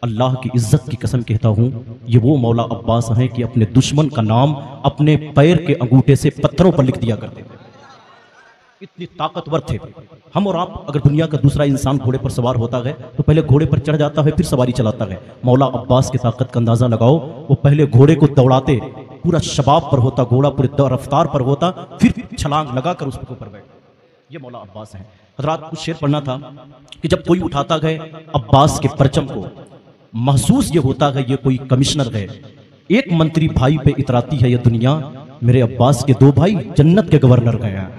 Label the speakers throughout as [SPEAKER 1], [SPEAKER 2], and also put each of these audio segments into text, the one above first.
[SPEAKER 1] अल्लाह की इज्जत की कसम कहता हूँ, ये वो मौला अब्बास हैं कि अपने दुश्मन का नाम अपने पैर के अंगूठे से पत्थरों पर लिख दिया करते थे। इतनी ताकतवर थे। हम और आप अगर दुनिया का दूसरा इंसान घोड़े पर सवार होता है तो पहले घोड़े पर चढ़ जाता है, फिर सवारी चलाता है। मौला अब्बास की ताकत का अंदाजा लगाओ, वो पहले घोड़े को दौड़ाते, पूरा शबाब पर होता घोड़ा, पूरे रफ्तार पर होता, फिर छलांग लगाकर उसके ऊपर बैठ। ये मौला अब्बास हैं। हज़रात कुछ शेर पढ़ना था कि जब कोई उठाता है अब्बास के परचम को, महसूस ये होता है ये कोई कमिश्नर है। एक मंत्री भाई पे इतराती है ये दुनिया, मेरे अब्बास के दो भाई जन्नत के गवर्नर गए हैं।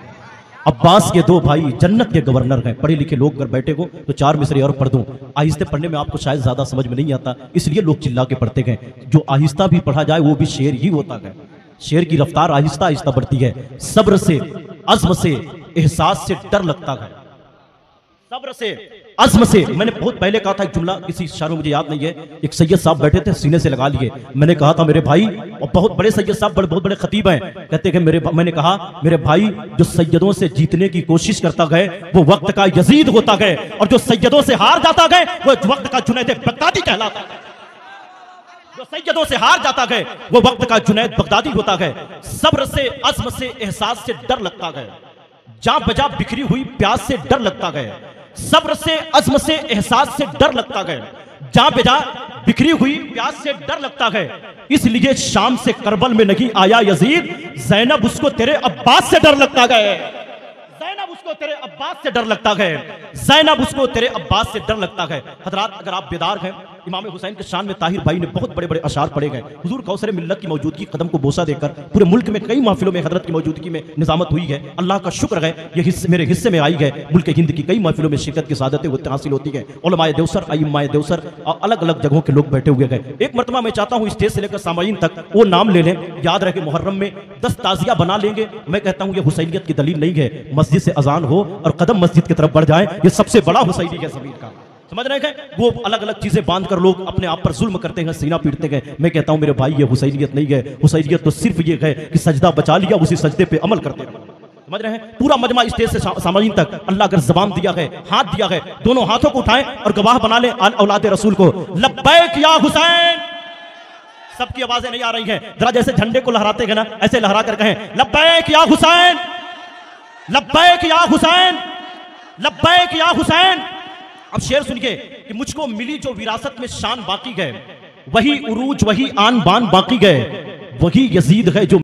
[SPEAKER 1] अब्बास के दो भाई जन्नत के गवर्नर हैं। पढ़े लिखे लोग अगर बैठे हो तो चार मिसरे और पढ़ दूं। आहिस्ते पढ़ने में आपको शायद ज्यादा समझ में नहीं आता, इसलिए लोग चिल्ला के पढ़ते गए। जो आहिस्ता भी पढ़ा जाए वो भी शेर ही होता है। शेर की रफ्तार आहिस्ता आहिस्ता बढ़ती है। सब्र से, अज़्म से, एहसास से डर लगता है। सब्र से, अज़्म से। मैंने बहुत पहले कहा था एक जुमला, किसी शायरों मुझे याद नहीं है, एक सैयद साहब बैठे थे, सीने से लगा लिए। मैंने कहा था मेरे भाई, और बहुत बड़े सैयद साहब, बहुत बड़े खतीब हैं, कहते हैं मैंने कहा मेरे भाई, जो सैयदों से जीतने की कोशिश करता गए वो वक्त का यजीद होता गए, और जो सैयदों से हार जाता गए वो वक्त का जुनैद बगदादी कहलाता है। जो सैयदों से हार जाता गए वो वक्त का जुनैद बगदादी होता गए। सब्र से, अज़्म से, एहसास से डर लगता गए। जा बजा बिखरी हुई प्यास से डर लगता गए। सब्र से, अज़्म से, एहसास से डर लगता गए। जा बेजा बिखरी हुई प्यास से डर लगता है। इसलिए शाम से करबल में नहीं आया यजीद, ज़ैनब उसको तेरे अब्बास से डर लगता गए। ज़ैनब उसको तेरे अब्बास से डर लगता है। ज़ैनब उसको तेरे अब्बास से डर लगता है। हज़रात अगर आप बेदार हैं, इमाम हुसैन के शान में ताहिर भाई ने बहुत बड़े बड़े अशार पढ़े गए। हुजूर कौसर मिल्लत की मौजूदगी, कदम को बोसा देकर पूरे मुल्क में कई महफिलों में हजरत की मौजूदगी में निजामत हुई है। अल्लाह का शुक्र है ये हिस्से मेरे हिस्से में आई है। मुल्क हिंद की कई महफिलों में शिरकत की सादतें हासिल होती है। उलमाए देवसर, अइम्माए देवसर, अलग अलग जगहों के लोग बैठे हुए गए। एक मरतबा मैं चाहता हूँ स्टेज से लेकर सामाईन तक वो नाम ले लें, याद रहे मुहर्रम में 10 ताजिया बना लेंगे। मैं कहता हूँ ये हुसैनियत की दलील नहीं है। मस्जिद से अजान हो और कदम मस्जिद की तरफ बढ़ जाए, ये सबसे बड़ा हुसैनी है ज़मीन का। समझ रहे हैं? वो अलग अलग चीजें बांध कर लोग अपने आप पर जुल्म करते हैं, सीना पीटते हैं। मैं कहता हूं मेरे भाई ये हुसैनियत नहीं है। हुसैनियत तो सिर्फ ये है कि सजदा बचा लिया, उसी सजदे पे अमल करते रहो। समझ रहे हैं? पूरा मजमा स्टेज से सामाजिन तक अल्लाह अगर ज़बान दिया है, हाथ दिया है, दोनों हाथों को उठाएं और गवाह बना लें औलाद रसूल को, लब्बैक या हुसैन। सबकी आवाजें नहीं आ रही हैं, जरा जैसे झंडे को लहराते हैं ना, ऐसे लहरा कर कहें लब्बैक या हुसैन, लब्बैक या हुसैन, लब्बैक या हुसैन। अब शेर सुनिए कि मुझको मिली जो विरासत में शान बाकी गए, वही उरूज, वही आन बान बाकी गए, वही यजीद है जो